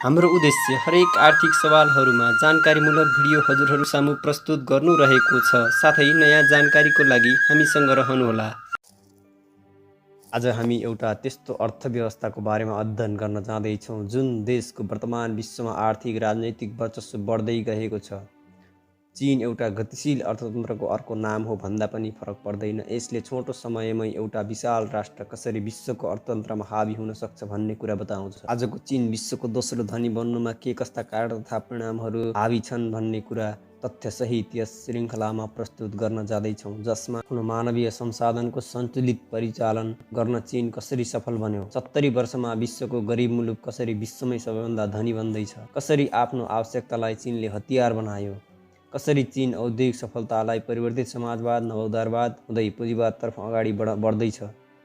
हाम्रो उद्देश्य हरेक आर्थिक सवालहरूमा जानकारीमूलक भिडियो हजुरहरू सामु प्रस्तुत गर्नु रहेको छ। साथै नयाँ जानकारीको लागि हामीसँग रहनुहोला। आज हामी एउटा त्यस्तो अर्थव्यवस्थाको बारेमा अध्ययन गर्न जाँदैछौँ जुन देशको वर्तमान विश्वमा आर्थिक राजनैतिक वर्चस्व बढ्दै गएको छ। चीन एउटा गतिशील अर्थतन्त्रको अर्को नाम हो भन्दा पनि फरक पर्दैन। यसले छोटो समयमै एउटा विशाल राष्ट्र कसरी विश्वको अर्थतन्त्रमा हावी हुन सक्छ भन्ने कुरा बताउँछ। आजको चीन विश्वको दोस्रो धनी बन्नुमा के कस्ता कारण तथा परिणामहरू हावी छन् भन्ने कुरा तथ्यसहित यस श्रृङ्खलामा प्रस्तुत गर्न जाँदैछौँ, जसमा आफ्नो मानवीय संसाधनको सन्तुलित परिचालन गर्न चीन कसरी सफल बन्यो, 70 वर्षमा विश्वको गरिब मुलुक कसरी विश्वमै सबैभन्दा धनी बन्दैछ, कसरी आफ्नो आवश्यकतालाई चीनले हतियार बनायो, कसरी चीन औद्योगिक सफलतालाई परिवर्तित समाजवाद नवोदारवाद हुँदै पुँजीवादतर्फ अगाडि बढ्दैछ,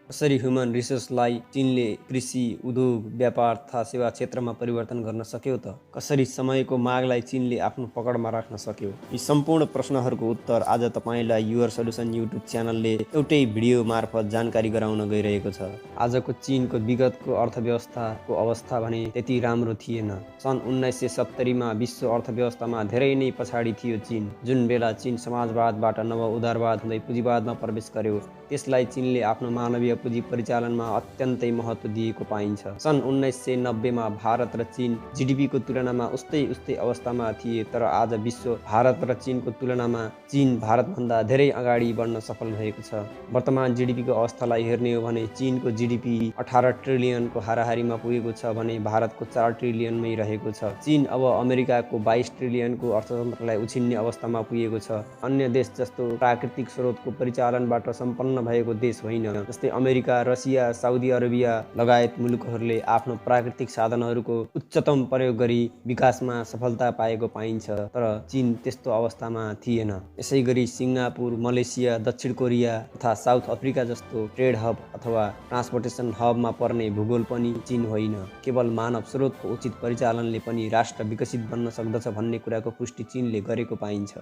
कसरी ह्युमन रिसोर्सलाई चीनले कृषि, उद्योग, व्यापार तथा सेवा क्षेत्रमा परिवर्तन गर्न सक्यो त, कसरी समयको मागलाई चीनले आफ्नो पकडमा राख्न सक्यो। यी सम्पूर्ण प्रश्नहरूको उत्तर आज तपाईँलाई युवर सल्युसन युट्युब च्यानलले एउटै भिडियो मार्फत जानकारी गराउन गइरहेको छ। आजको चीनको विगतको अर्थव्यवस्थाको अवस्था भने त्यति राम्रो थिएन। सन् 1970मा विश्व अर्थव्यवस्थामा धेरै नै पछाडि थियो चीन। जुन बेला चीन समाजवादबाट नव उदारवाद हुँदै पुँजीवादमा प्रवेश गर्यो, त्यसलाई चीनले आफ्नो मानवीय पुँजी परिचालनमा अत्यन्तै महत्त्व दिएको पाइन्छ। सन् 1990मा भारत र चीन जीडीपीको तुलनामा उस्तै अवस्थामा थिए, तर आज विश्व भारत र चीनको तुलनामा चीन भारतभन्दा धेरै अगाडि बढ्न सफल भएको छ। वर्तमान जीडीपीको अवस्थालाई हेर्ने हो भने चीनको जीडीपी 18 ट्रिलियनको हाराहारीमा पुगेको छ भने भारतको 4 ट्रिलियनमै रहेको छ। चीन अब अमेरिकाको 22 ट्रिलियनको अर्थतन्त्रलाई उछिन्ने अवस्थामा पुगेको छ। अन्य देश जस्तो प्राकृतिक स्रोतको परिचालनबाट सम्पन्न भएको देश होइन। जस्तै अमेरिका, रसिया, साउदी अरेबिया लगायत मुलुकहरूले आफ्नो प्राकृतिक साधनहरूको उच्चतम प्रयोग गरी विकासमा सफलता पाएको पाइन्छ, तर चीन त्यस्तो अवस्थामा थिएन। यसै गरी सिङ्गापुर, मलेसिया, दक्षिण कोरिया तथा साउथ अफ्रिका जस्तो ट्रेड हब अथवा ट्रान्सपोर्टेसन हबमा पर्ने भूगोल पनि चीन होइन। केवल मानव स्रोतको उचित परिचालनले पनि राष्ट्र विकसित बन्न सक्दछ भन्ने कुराको पुष्टि चीनले गरेको पाइन्छ।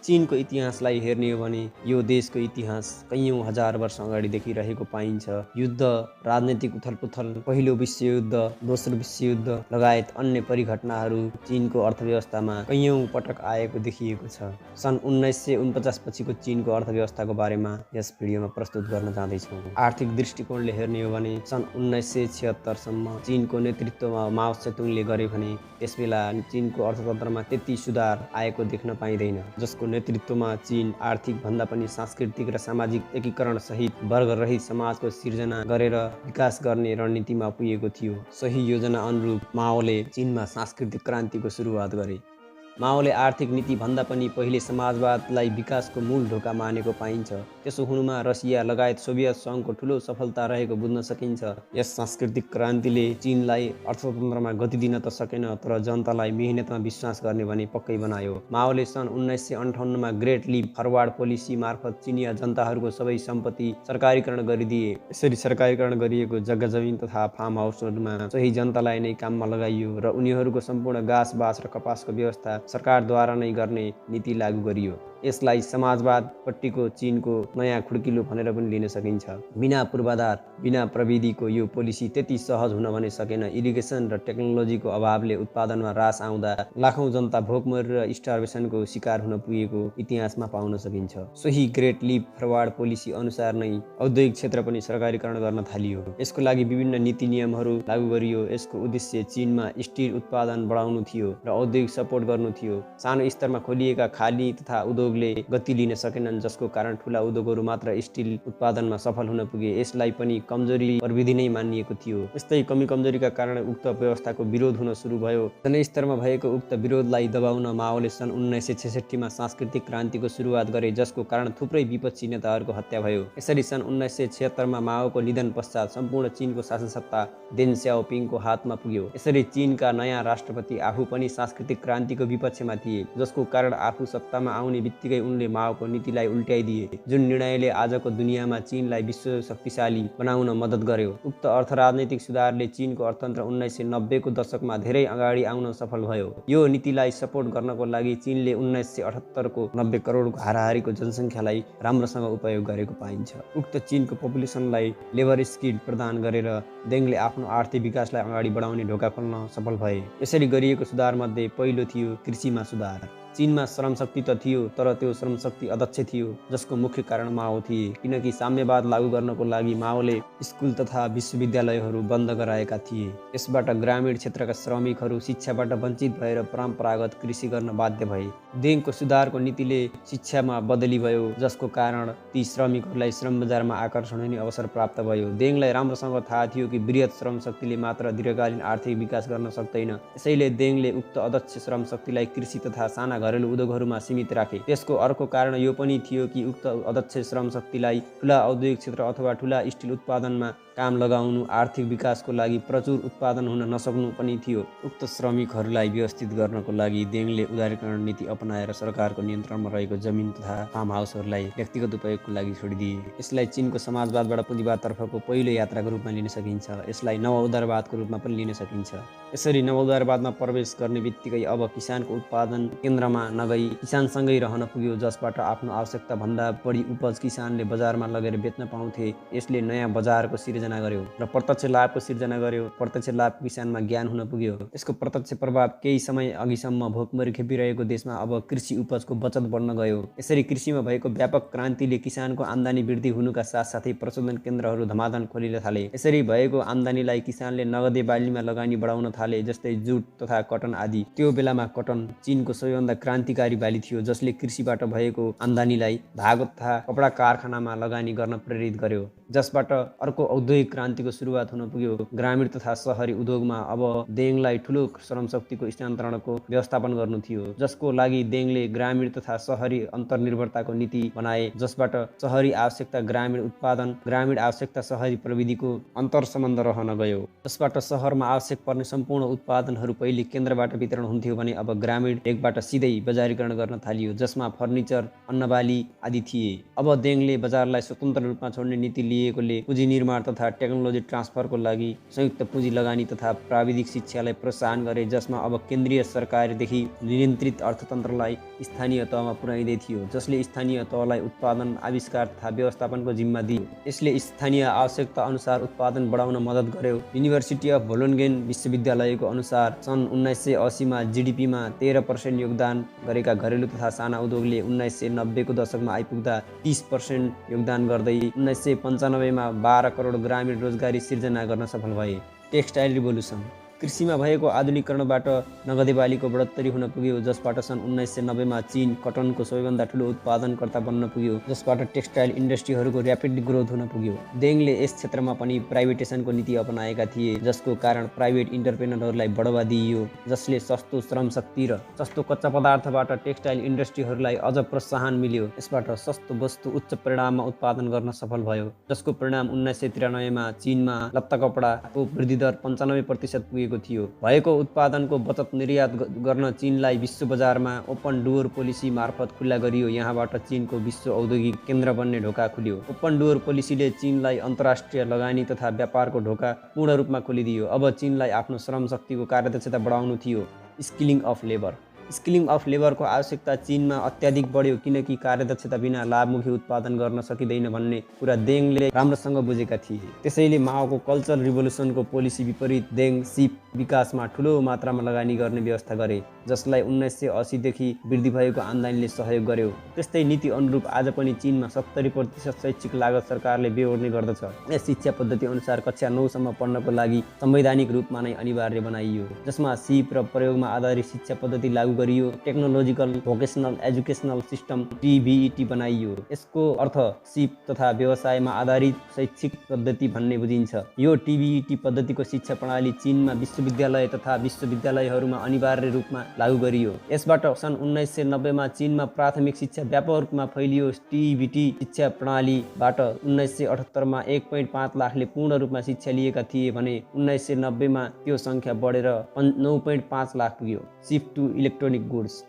चीनको इतिहासलाई हेर्ने हो भने यो देशको इतिहास कैयौँ हजार वर्ष अगाडिदेखि रहेको पाइन्छ। युद्ध, राजनैतिक उथलपुथल, पहिलो विश्वयुद्ध, दोस्रो विश्वयुद्ध लगायत अन्य परिघटनाहरू चीनको अर्थव्यवस्थामा कैयौँ पटक आएको देखिएको छ। सन् 1949 पछिको चीनको अर्थव्यवस्थाको बारेमा यस भिडियोमा प्रस्तुत गर्न जाँदैछौँ। आर्थिक दृष्टिकोणले हेर्ने हो भने सन् 1976सम्म चीनको नेतृत्वमा माओ सेतुङले गरे भने त्यसबेला चीनको अर्थतन्त्रमा त्यति सुधार आएको देख्न पाइँदैन, जसको नेतृत्वमा चीन आर्थिक भन्दा पनि सांस्कृतिक र सामाजिक एकीकरण सहित वर्गरहित समाजको सिर्जना गरेर विकास गर्ने रणनीतिमा पुगेको थियो। सही योजना अनुरूप माओले चीनमा सांस्कृतिक क्रान्तिको सुरुवात गरे। माओले आर्थिक नीति भन्दा पनि पहिले समाजवादलाई विकासको मूल ढोका मानेको पाइन्छ। त्यसो हुनुमा रसिया लगायत सोभियत सङ्घको ठुलो सफलता रहेको बुझ्न सकिन्छ। यस सांस्कृतिक क्रान्तिले चीनलाई अर्थतन्त्रमा गति दिन त सकेन, तर जनतालाई मेहनतमा विश्वास गर्ने भने पक्कै बनायो। माओले सन् 1958मा ग्रेट लिप फरवार्ड पोलिसी मार्फत चिनिया जनताहरूको सबै सम्पत्ति सरकारीकरण गरिदिए। यसरी सरकारीकरण गरिएको जग्गा जमिन तथा फार्म हाउसहरूमा सही जनतालाई नै काममा लगाइयो र उनीहरूको सम्पूर्ण घाँस बास र कपासको व्यवस्था सरकारद्वारा नै गर्ने नीति लागू गरियो। यसलाई समाजवादपट्टिको चीनको नयाँ खुड्किलो भनेर पनि लिन सकिन्छ। बिना पूर्वाधार, बिना प्रविधिको यो पोलिसी त्यति सहज हुन भने सकेन। इरिगेसन र टेक्नोलोजीको अभावले उत्पादनमा ह्रास आउँदा लाखौँ जनता भोकमरी र स्टार्भेसनको शिकार हुन पुगेको इतिहासमा पाउन सकिन्छ। सोही ग्रेट लिप फरवार्ड पोलिसी अनुसार नै औद्योगिक क्षेत्र पनि सरकारीकरण गर्न थालियो। यसको लागि विभिन्न नीति नियमहरू लागू गरियो। यसको उद्देश्य चीनमा स्टिल उत्पादन बढाउनु थियो र औद्योगिक सपोर्ट गर्नु थियो। सानो स्तरमा खोलिएका खाली तथा उद्योगले गति लिन सकेनन्, जसको कारण ठुला उद्योगहरू मात्र स्टिल उत्पादनमा सफल हुन पुगे। यसलाई पनि कमजोरी प्रविधि नै मानिएको थियो। यस्तै कमी कमजोरीका कारण उक्त व्यवस्थाको विरोध हुन सुरु भयो। जनस्तरमा भएको उक्त विरोधलाई दबाउन माओले सन् 1966मा सांस्कृतिक क्रान्तिको सुरुवात गरे, जसको कारण थुप्रै विपक्षी नेताहरूको हत्या भयो। यसरी सन् 1976मा माओको निधन पश्चात सम्पूर्ण चीनको शासनसत्ता देन स्याओपिङको हातमा पुग्यो। यसरी चीनका नयाँ राष्ट्रपति आफू पनि सांस्कृतिक क्रान्तिको विपक्षमा थिए, जसको कारण आफू सत्तामा आउने बित्तिकै उनले माओको नीतिलाई उल्ट्याइदिए, जुन निर्णयले आजको दुनियाँमा चीनलाई विश्व शक्तिशाली बनाउन मद्दत गर्यो। उक्त अर्थ राजनैतिक सुधारले चीनको अर्थतन्त्र 1990 को दशकमा धेरै अगाडि आउन सफल भयो। यो नीतिलाई सपोर्ट गर्नको लागि चीनले 1978 को 90 करोडको हाराहारीको जनसङ्ख्यालाई राम्रोसँग उपयोग गरेको पाइन्छ। उक्त चीनको पपुलेसनलाई लेबर स्किल प्रदान गरेर देङले आफ्नो आर्थिक विकासलाई अगाडि बढाउने ढोका खोल्न सफल भए। यसरी गरिएको सुधारमध्ये पहिलो थियो कृषिमा सुधार। चीनमा श्रमशक्ति त थियो, तर त्यो श्रमशक्ति अदक्ष थियो, जसको मुख्य कारण माओ थिए, किनकि साम्यवाद लागू गर्नको लागि माओले स्कुल तथा विश्वविद्यालयहरू बन्द गराएका थिए। यसबाट ग्रामीण क्षेत्रका श्रमिकहरू शिक्षाबाट वञ्चित भएर परम्परागत कृषि गर्न बाध्य भए। देङको सुधारको नीतिले शिक्षामा बदली भयो, जसको कारण ती श्रमिकहरूलाई श्रम बजारमा आकर्षण हुने अवसर प्राप्त भयो। देङलाई राम्रोसँग थाहा थियो कि बृहत श्रमशक्तिले मात्र दीर्घकालीन आर्थिक विकास गर्न सक्दैन, यसैले देङले उक्त अदक्ष श्रमशक्तिलाई कृषि तथा साना घरेलु उद्योगहरूमा सीमित राखे। त्यसको अर्को कारण यो पनि थियो कि उक्त अदक्ष श्रमशक्तिलाई ठुला औद्योगिक क्षेत्र अथवा ठुला स्टिल उत्पादनमा काम लगाउनु आर्थिक विकासको लागि प्रचुर उत्पादन हुन नसक्नु पनि थियो। उक्त श्रमिकहरूलाई व्यवस्थित गर्नको लागि देङले उदारीकरण नीति अपनाएर सरकारको नियन्त्रणमा रहेको जमिन तथा फार्म हाउसहरूलाई व्यक्तिगत उपयोगको लागि छोडिदिए। यसलाई चीनको समाजवादबाट पुँजीवादतर्फको पहिलो यात्राको रूपमा लिन सकिन्छ। यसलाई नवउदारवादको रूपमा पनि लिन सकिन्छ। यसरी नवउदारवादमा प्रवेश गर्ने बित्तिकै अब किसानको उत्पादन केन्द्रमा नगई किसानसँगै रहन पुग्यो, जसबाट आफ्नो आवश्यकता भन्दा बढी उपज किसानले बजारमा लगेर बेच्न पाउँथे। यसले नयाँ बजारको सिर्जना गर्यो र प्रत्यक्ष लाभको सिर्जना गर्यो। प्रत्यक्ष लाभ किसानमा ज्ञान हुन पुग्यो। यसको प्रत्यक्ष प्रभाव केही समय अघिसम्म भोकमरी खेपिरहेको देशमा अब कृषि उपजको बचत बढ्न गयो। यसरी कृषिमा भएको व्यापक क्रान्तिले किसानको आम्दानी वृद्धि हुनुका साथसाथै प्रशोधन केन्द्रहरू धमाधम खोलिन थाले। यसरी भएको आम्दानीलाई किसानले नगदे बालीमा लगानी बढाउन थाले, जस्तै जुट तथा कटन आदि। त्यो बेलामा कटन चीनको सबैभन्दा क्रान्तिकारी बाली थियो, जसले कृषिबाट भएको आम्दानीलाई धागो तथा कपडा कारखानामा लगानी गर्न प्रेरित गर्यो, जसबाट अर्को औद्योगिक क्रान्तिको सुरुवात हुन पुग्यो। ग्रामीण तथा शहरी उद्योगमा अब देङलाई ठुलो श्रमशक्तिको स्थानान्तरणको व्यवस्थापन गर्नु थियो, जसको लागि देङले ग्रामीण तथा शहरी अन्तर्निर्भरताको नीति बनाए, जसबाट शहरी आवश्यकता ग्रामीण उत्पादन, ग्रामीण आवश्यकता शहरी प्रविधिको अन्तर सम्बन्ध रहन गयो। जसबाट शहरमा आवश्यक पर्ने सम्पूर्ण उत्पादनहरू पहिले केन्द्रबाट वितरण हुन्थ्यो भने अब ग्रामीण भेगबाट सिधै बजारीकरण गर्न थालियो, जसमा फर्निचर, अन्नबाली आदि थिए। अब देङले बजारलाई स्वतन्त्र रूपमा छोड्ने नीति लिएकोले पुँजी निर्माण तथा टेक्नोलोजी ट्रान्सफरको लागि संयुक्त पुँजी लगानी तथा प्राविधिक शिक्षालाई प्रोत्साहन गरे, जसमा अब केन्द्रीय सरकारदेखि नियन्त्रित अर्थतन्त्रलाई स्थानीय तहमा पुर्याइँदै थियो, जसले स्थानीय तहलाई उत्पादन, आविष्कार तथा व्यवस्थापनको जिम्मा दियो। यसले स्थानीय आवश्यकता अनुसार उत्पादन बढाउन मद्दत गर्यो। युनिभर्सिटी अफ भोलोन्गेन विश्वविद्यालयको अनुसार सन् 1980 मा जीडीपीमा 13% योगदान गरेका घरेलु तथा साना उद्योगले 1990 को दशकमा आइपुग्दा 30% योगदान गर्दै 1995 मा 12 करोड ग्रामीण रोजगारी सिर्जना गर्न सफल भए। Textile revolution. कृषिमा भएको आधुनिकरणबाट नगदे बालीको बढोत्तरी हुन पुग्यो, जसबाट सन् 1990 मा चीन कटनको सबैभन्दा ठुलो उत्पादनकर्ता बन्न पुग्यो, जसबाट टेक्सटाइल इन्डस्ट्रीहरूको र्यापिड ग्रोथ हुन पुग्यो। देङले यस क्षेत्रमा पनि प्राइभेटेसनको नीति अपनाएका थिए, जसको कारण प्राइभेट इन्टरप्रेनरहरूलाई बढावा दिइयो, जसले सस्तो श्रमशक्ति र सस्तो कच्चा पदार्थबाट टेक्सटाइल इन्डस्ट्रीहरूलाई अझ प्रोत्साहन मिल्यो। यसबाट सस्तो वस्तु उच्च परिमाणमा उत्पादन गर्न सफल भयो, जसको परिणाम 1993 मा चीनमा लत्ता कपडाको वृद्धि दर 95% पुगेको थियो। भएको उत्पादनको बचत निर्यात गर्न चीनलाई विश्व बजारमा ओपन डोर पोलिसी मार्फत खुल्ला गरियो। यहाँबाट चीनको विश्व औद्योगिक केन्द्र बन्ने ढोका खुल्यो। ओपन डोर पोलिसीले चीनलाई अन्तर्राष्ट्रिय लगानी तथा व्यापारको ढोका पूर्ण रूपमा खोलिदियो। अब चीनलाई आफ्नो श्रम शक्तिको कार्यदक्षता बढाउनु थियो। Skilling of labour. Skilling of लेबरको आवश्यकता चीनमा अत्याधिक बढ्यो, किनकि कार्यदक्षता बिना लाभमुखी उत्पादन गर्न सकिँदैन भन्ने कुरा देङले राम्रोसँग बुझेका थिए। त्यसैले माओको कल्चरल रिभोल्युसनको पोलिसी विपरीत देङ सिप विकासमा ठुलो मात्रामा लगानी गर्ने व्यवस्था गरे, जसलाई 1980 देखि वृद्धि भएको आम्दानीले सहयोग गर्यो। त्यस्तै नीति अनुरूप आज पनि चीनमा 70% शैक्षिक लागत सरकारले बेहोर्ने गर्दछ। यस शिक्षा पद्धति अनुसार कक्षा 9 सम्म पढ्नको लागि संवैधानिक रूपमा नै अनिवार्य बनाइयो, जसमा सिप र प्रयोगमा आधारित शिक्षा पद्धति लागू गरियो। टेक्नोलोजिकल भोकेसनल एजुकेसनल सिस्टम टिभीईटी बनाइयो। यसको अर्थ सिप तथा व्यवसायमा आधारित शैक्षिक पद्धति भन्ने बुझिन्छ। यो टिभीईटी पद्धतिको शिक्षा प्रणाली चीनमा विश्वविद्यालय तथा विश्वविद्यालयहरूमा अनिवार्य रूपमा लागू गरियो। यसबाट सन् 1990 मा चीनमा प्राथमिक शिक्षा व्यापक रूपमा फैलियो। टिभीटी शिक्षा प्रणालीबाट 1978 मा 1.5 लाखले पूर्ण रूपमा शिक्षा लिएका थिए भने 1990 मा त्यो संख्या बढेर 9.5 लाख पुग्यो। Shift to electronic electronic goods.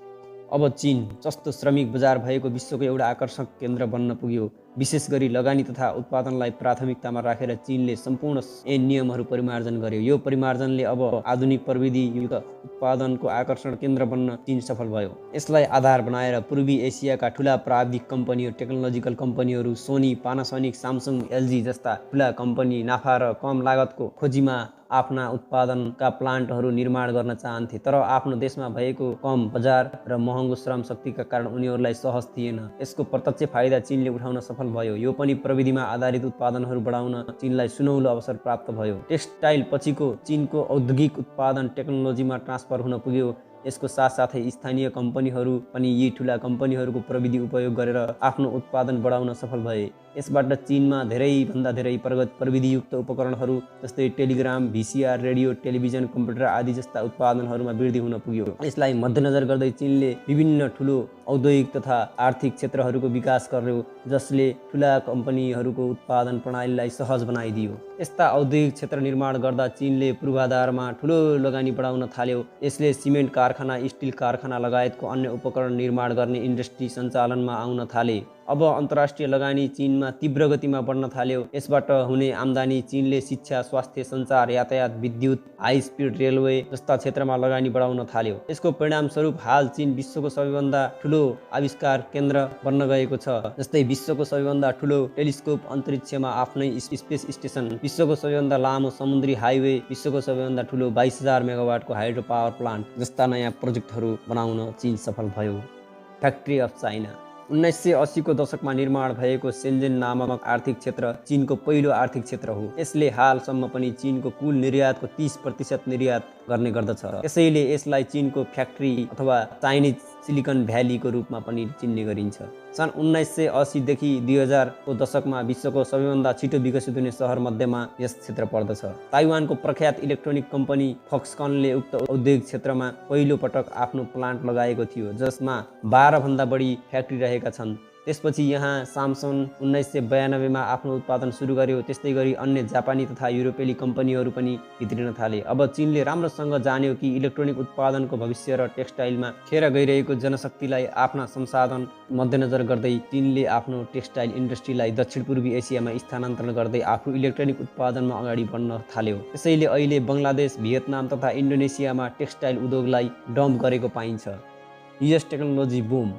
अब चीन जस्तो श्रमिक बजार भएको विश्वको एउटा आकर्षक केन्द्र बन्न पुग्यो। विशेष गरी लगानी तथा उत्पादनलाई प्राथमिकतामा राखेर चीनले सम्पूर्ण नियमहरू परिमार्जन गर्यो। यो परिमार्जनले अब आधुनिक प्रविधियुक्त उत्पादनको आकर्षण केन्द्र बन्न चीन सफल भयो। यसलाई आधार बनाएर पूर्वी एसियाका ठुला प्राविधिक कम्पनीहरू, टेक्नोलोजिकल कम्पनीहरू सोनी, पानासोनिक, सामसङ, एलजी जस्ता ठुला कम्पनी नाफा र कम लागतको खोजीमा आफ्ना उत्पादनका प्लान्टहरू निर्माण गर्न चाहन्थे, तर आफ्नो देशमा भएको कम बजार र महँगो श्रम शक्तिका कारण उनीहरूलाई सहज थिएन। यसको प्रत्यक्ष फाइदा चीनले उठाउन सफल भयो। यो पनि प्रविधिमा आधारित उत्पादनहरू बढाउन चीनलाई सुनौलो अवसर प्राप्त भयो। टेक्सटाइल पछिको चीनको औद्योगिक उत्पादन टेक्नोलोजीमा ट्रान्सफर हुन पुग्यो। यसको साथसाथै स्थानीय कम्पनीहरू पनि यी ठुला कम्पनीहरूको प्रविधि उपयोग गरेर आफ्नो उत्पादन बढाउन सफल भए। यसबाट चीनमा धेरैभन्दा धेरै प्रविधियुक्त उपकरणहरू जस्तै टेलिग्राम, भिसिआर, रेडियो, टेलिभिजन, कम्प्युटर आदि जस्ता उत्पादनहरूमा वृद्धि हुन पुग्यो। यसलाई मध्यनजर गर्दै चीनले विभिन्न ठुलो औद्योगिक तथा आर्थिक क्षेत्रहरूको विकास गर्यो, जसले ठुला कम्पनीहरूको उत्पादन प्रणालीलाई सहज बनाइदियो। यस्ता औद्योगिक क्षेत्र निर्माण गर्दा चीनले पूर्वाधारमा ठुलो लगानी बढाउन थाल्यो। यसले सिमेन्ट कारखाना, स्टिल कारखाना लगायतको अन्य उपकरण निर्माण गर्ने इन्डस्ट्री सञ्चालनमा आउन थाले। अब अन्तर्राष्ट्रिय लगानी चीनमा तीव्र गतिमा बढ्न थाल्यो। यसबाट हुने आम्दानी चीनले शिक्षा, स्वास्थ्य, सञ्चार, यातायात, विद्युत, हाई स्पिड रेलवे जस्ता क्षेत्रमा लगानी बढाउन थाल्यो। यसको परिणामस्वरूप हाल चीन विश्वको सबैभन्दा ठुलो आविष्कार केन्द्र बन्न गएको छ। जस्तै विश्वको सबैभन्दा ठुलो टेलिस्कोप, अन्तरिक्षमा आफ्नै स्पेस स्टेसन, विश्वको सबैभन्दा लामो समुद्री हाइवे, विश्वको सबैभन्दा ठुलो 22,000 मेगावाटको हाइड्रो पावर प्लान्ट जस्ता नयाँ प्रोजेक्टहरू बनाउन चीन सफल भयो। Factory of China. 1980 को दशकमा निर्माण भएको सेन्जेन नामक आर्थिक क्षेत्र चीनको पहिलो आर्थिक क्षेत्र हो। यसले हालसम्म पनि चीनको कुल निर्यातको 30% निर्यात गर्ने गर्दछ। यसैले यसलाई चीनको फ्याक्ट्री अथवा चाइनिज सिलिकन भ्यालीको रूपमा पनि चिन्ने गरिन्छ। सन् 1980 देखि 2000 को दशकमा विश्वको सबैभन्दा छिटो विकसित हुने सहर मध्येमा यस क्षेत्र पर्दछ। ताइवानको प्रख्यात इलेक्ट्रोनिक कम्पनी फक्सकनले उक्त औद्योगिक क्षेत्रमा पहिलो पटक आफ्नो प्लान्ट लगाएको थियो, जसमा 12 भन्दा बढी फ्याक्ट्री रहेका छन्। त्यसपछि यहाँ सामसङ 1992 मा आफ्नो उत्पादन सुरु गर्यो। त्यस्तै गरी अन्य जापानी तथा युरोपेली कम्पनीहरू पनि भित्रिन थाले। अब चीनले राम्रोसँग जान्यो कि इलेक्ट्रोनिक उत्पादनको भविष्य र टेक्सटाइलमा खेर गइरहेको जनशक्तिलाई आफ्ना संसाधन मध्यनजर गर्दै चीनले आफ्नो टेक्सटाइल इन्डस्ट्रीलाई दक्षिण पूर्वी एसियामा स्थानान्तरण गर्दै आफू इलेक्ट्रोनिक उत्पादनमा अगाडि बढ्न थाल्यो। त्यसैले अहिले बङ्गलादेश, भियतनाम तथा इन्डोनेसियामा टेक्सटाइल उद्योगलाई डम्प गरेको पाइन्छ। US technology boom.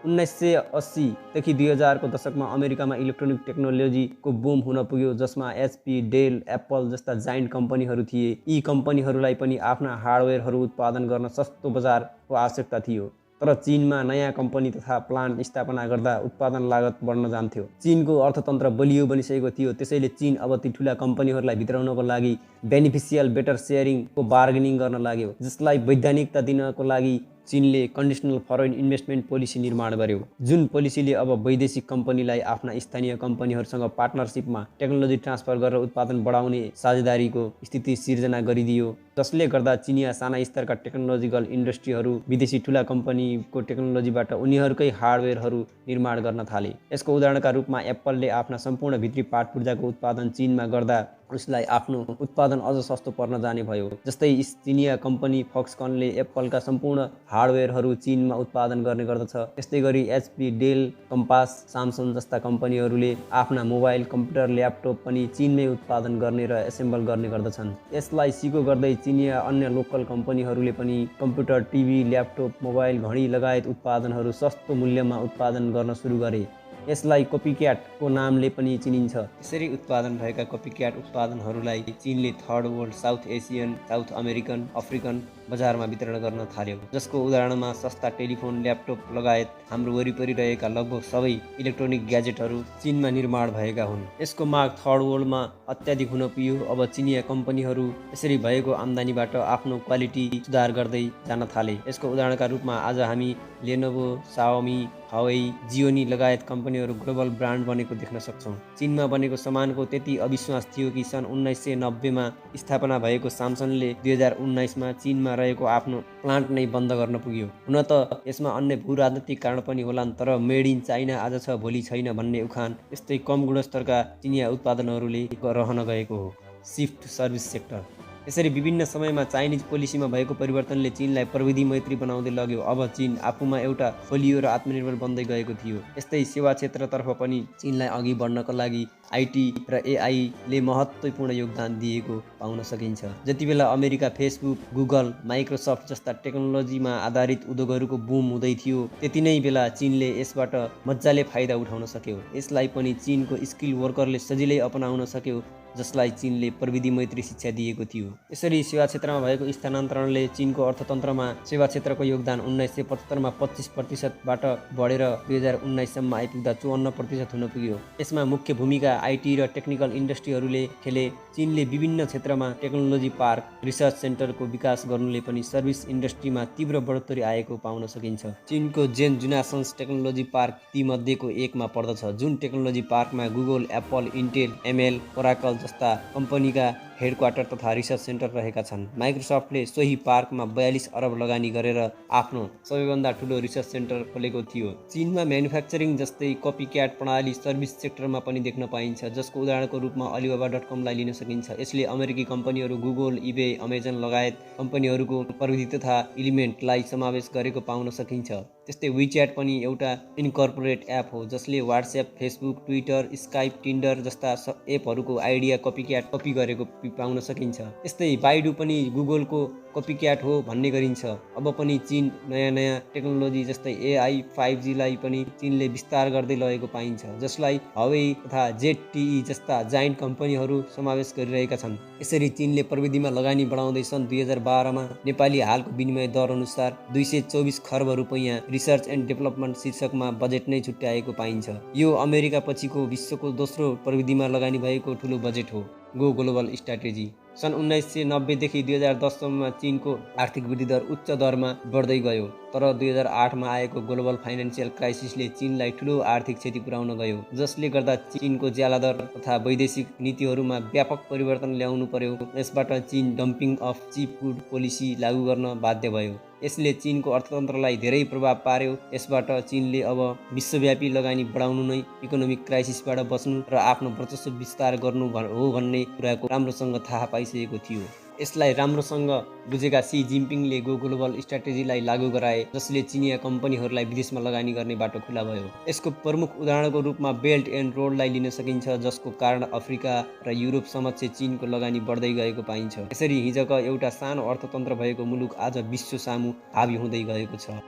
1980 देखि 2000 को दशकमा अमेरिकामा इलेक्ट्रोनिक टेक्नोलोजीको बुम हुन पुग्यो, जसमा एचपी, डेल, एप्पल जस्ता जाइन्ट कम्पनीहरू थिए। यी कम्पनीहरूलाई पनि आफ्ना हार्डवेयरहरू उत्पादन गर्न सस्तो बजारको आवश्यकता थियो, तर चीनमा नयाँ कम्पनी तथा प्लान्ट स्थापना गर्दा उत्पादन लागत बढ्न जान्थ्यो। चीनको अर्थतन्त्र बलियो बनिसकेको थियो। त्यसैले चीन अब ती ठुला कम्पनीहरूलाई भित्राउनको लागि बेनिफिसियल बेटर सेयरिङको बार्गेनिङ गर्न लाग्यो, जसलाई वैधानिकता दिनको लागि चीनले कन्डिसनल फरेन इन्भेस्टमेन्ट पोलिसी निर्माण गर्यो। जुन पोलिसीले अब वैदेशिक कम्पनीलाई आफ्ना स्थानीय कम्पनीहरूसँग पार्टनरसिपमा टेक्नोलोजी ट्रान्सफर गरेर उत्पादन बढाउने साझेदारीको स्थिति सिर्जना गरिदियो, जसले गर्दा चिनिया साना स्तरका टेक्नोलोजिकल इन्डस्ट्रीहरू विदेशी ठुला कम्पनीको टेक्नोलोजीबाट उनीहरूकै हार्डवेयरहरू निर्माण गर्न थाले। यसको उदाहरणका रूपमा एप्पलले आफ्ना सम्पूर्ण भित्री पाटपुर्जाको उत्पादन चीनमा गर्दा उसलाई आफ्नो उत्पादन अझ सस्तो पर्न जाने भयो। जस्तै चिनिया कम्पनी फक्सकनले एप्पलका सम्पूर्ण हार्डवेयरहरू चीनमा उत्पादन गर्ने गर्दछ। त्यस्तै गरी एचपी, डेल, कम्पास, सामसङ जस्ता कम्पनीहरूले आफ्ना मोबाइल, कम्प्युटर, ल्यापटप पनि चीनमै उत्पादन गर्ने र एसेम्बल गर्ने गर्दछन्। यसलाई सिको गर्दै चिनिया अन्य लोकल कम्पनीहरूले पनि कम्प्युटर, टिभी, ल्यापटप, मोबाइल, घडी लगायत उत्पादनहरू सस्तो मूल्यमा उत्पादन गर्न सुरु गरे। यसलाई कपीक्याटको नामले पनि चिनिन्छ। यसरी उत्पादन भएका कपीक्याट उत्पादनहरूलाई चीनले third world, south Asian, south American, African बजारमा वितरण गर्न थाल्यो, जसको उदाहरणमा सस्ता टेलिफोन, ल्यापटप लगायत हाम्रो वरिपरि रहेका लगभग सबै इलेक्ट्रोनिक ग्याजेटहरू चीनमा निर्माण भएका हुन्। यसको माग थर्ड वर्ल्डमा अत्याधिक हुन पुग्यो। अब चिनिया कम्पनीहरू यसरी भएको आम्दानीबाट आफ्नो क्वालिटी सुधार गर्दै जान थाले। यसको उदाहरणका रूपमा आज हामी लेनोभो, साओमी, हवेई, जियोनी लगायत कम्पनीहरू ग्लोबल ब्रान्ड बनेको देख्न सक्छौँ। चीनमा बनेको सामानको त्यति अविश्वास थियो कि सन् 1990 मा स्थापना भएको सामसङले 2019 मा चीनमा रहेको आफ्नो प्लान्ट नै बन्द गर्न पुग्यो। हुन त यसमा अन्य भूराजनीतिक कारण पनि होलान्, तर मेड इन चाइना आज छ भोलि छैन भन्ने उखान यस्तै कम गुणस्तरका चिनिया उत्पादनहरूले रहन गएको हो। Shift service sector. यसरी विभिन्न समयमा चाइनिज पोलिसीमा भएको परिवर्तनले चीनलाई प्रविधि मैत्री बनाउँदै लग्यो। अब चीन आफूमा एउटा बलियो र आत्मनिर्भर बन्दै गएको थियो। यस्तै सेवा क्षेत्रतर्फ पनि चीनलाई अघि बढ्नको लागि आइटी र एआईले महत्त्वपूर्ण योगदान दिएको पाउन सकिन्छ। जति बेला अमेरिका फेसबुक, गुगल, माइक्रोसफ्ट जस्ता टेक्नोलोजीमा आधारित उद्योगहरूको बुम हुँदै थियो, त्यति नै बेला चीनले यसबाट मजाले फाइदा उठाउन सक्यो। यसलाई पनि चीनको स्किल वर्करले सजिलै अपनाउन सक्यो, जसलाई चीनले प्रविधि मैत्री शिक्षा दिएको थियो। यसरी सेवा क्षेत्रमा भएको स्थानान्तरणले चीनको अर्थतन्त्रमा सेवा क्षेत्रको योगदान 1975 मा 25% बढेर 2019 सम्म आइपुग्दा 54% हुन पुग्यो। यसमा मुख्य भूमिका आइटी र टेक्निकल इन्डस्ट्रीहरूले खेले। चीनले विभिन्न क्षेत्रमा टेक्नोलोजी पार्क, रिसर्च सेन्टरको विकास गर्नुले पनि सर्भिस इन्डस्ट्रीमा तीव्र बढोत्तरी आएको पाउन सकिन्छ। चीनको जेन जुनासन्स टेक्नोलोजी पार्क तीमध्येको एकमा पर्दछ, जुन टेक्नोलोजी पार्कमा Google, Apple, Intel, ML, Oracle जस्ता कम्पनीका हेडक्वार्टर तथा रिसर्च सेन्टर रहेका छन्। माइक्रोसफ्टले सोही पार्कमा 42 अरब लगानी गरेर आफ्नो सबैभन्दा ठुलो रिसर्च सेन्टर खोलेको थियो। चीनमा म्यानुफ्याक्चरिङ जस्तै कपीक्याट प्रणाली सर्भिस सेक्टरमा पनि देख्न पाइन्छ, जसको उदाहरणको रूपमा Alibaba.com लाई लिन सकिन्छ। यसले अमेरिकी कम्पनीहरू गुगल, इबे, अमेजन लगायत कम्पनीहरूको प्रविधि तथा एलिमेन्टलाई समावेश गरेको पाउन सकिन्छ। त्यस्तै WeChat पनि एउटा इन्कर्पोरेट एप हो, जसले WhatsApp, Facebook, Twitter, Skype, Tinder जस्ता एपहरूको आइडिया कपी गरेको पाउन सकिन्छ। यस्तै बाइडु पनि गुगलको कपीक्याट हो भन्ने गरिन्छ। अब पनि चीन नयाँ टेक्नोलोजी जस्तै एआई, 5G लाई पनि चीनले विस्तार गर्दै लगेको पाइन्छ, जसलाई हवेई तथा ZTE जस्ता जायन्ट कम्पनीहरू समावेश गरिरहेका छन्। यसरी चीनले प्रविधिमा लगानी बढाउँदै सन् 2012 मा नेपाली हालको विनिमय दर अनुसार 224 खर्ब रुपैयाँ रिसर्च एन्ड डेभलपमेन्ट शीर्षकमा बजेट नै छुट्याएको पाइन्छ। यो अमेरिका पछिको विश्वको दोस्रो प्रविधिमा लगानी भएको ठुलो बजेट हो। Go global strategy. सन् 1990 देखि 2010 सम्ममा चीनको आर्थिक वृद्धि दर उच्च दरमा बढ्दै गयो, तर 2008 मा आएको ग्लोबल फाइनेन्सियल क्राइसिसले चीनलाई ठुलो आर्थिक क्षति पुर्याउन गयो, जसले गर्दा चीनको ज्याला दर तथा वैदेशिक नीतिहरूमा व्यापक परिवर्तन ल्याउनु पर्यो। यसबाट चीन dumping of cheap good policy लागू गर्न बाध्य भयो। यसले चीनको अर्थतन्त्रलाई धेरै प्रभाव पार्यो। यसबाट चीनले अब विश्वव्यापी लगानी बढाउनु नै इकोनोमिक क्राइसिसबाट बच्नु र आफ्नो वर्चस्व विस्तार गर्नु हो भन्ने कुराको राम्रोसँग थाहा पाइसकेको थियो। यसलाई राम्रोसँग बुझेका सी जिनपिङले गो ग्लोबल स्ट्राटेजीलाई लागू गराए, जसले चिनिया कम्पनीहरूलाई विदेशमा लगानी गर्ने बाटो खुला भयो। यसको प्रमुख उदाहरणको रूपमा बेल्ट एन्ड रोडलाई लिन सकिन्छ, जसको कारण अफ्रिका र युरोप समक्ष चीनको लगानी बढ्दै गएको पाइन्छ। यसरी हिजोका एउटा सानो अर्थतन्त्र भएको मुलुक आज विश्व सामु हावी हुँदै गएको छ।